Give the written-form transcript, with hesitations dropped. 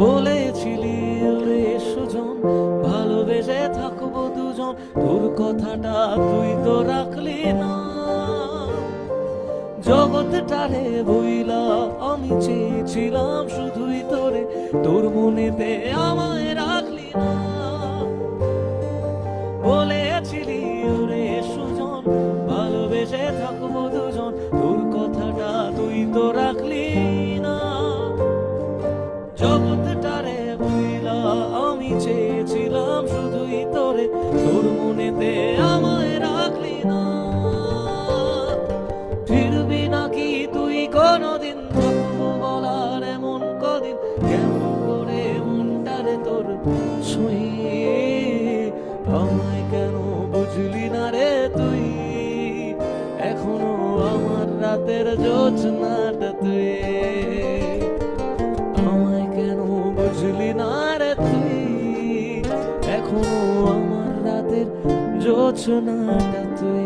বলেছিলি ওরে সুজন, ভালোবেসে থাকবো দুজন, তোর কথাটা তুই তো রাখলি না। জগৎটারে বইলা আমি চেয়েছিলাম শুধুই তোরে, তোর মনেতে আমায় রাখলি না। বলেছিলি ওরে সুজন, ভালোবেসে থাকবো দুজন, তোর কথাটা তুই তো রাখলি না। জগৎটারে বইলা আমি চেয়েছিলাম শুধুই তোরে, তোর মনেতে আমায় রাখলি না। ফিরবি নাকি তুই কোনদিন, থাকবো বলার এমন কদিন, কেমন করে মনটারে তোর ছুঁয়ে। আমায় কেন বুঝলি না রে তুই, এখনো আমার রাতের জোছনাটা তুই। আমায় কেন বুঝলি না রে তুই, এখনো আমার রাতের জোছনাটা তুই।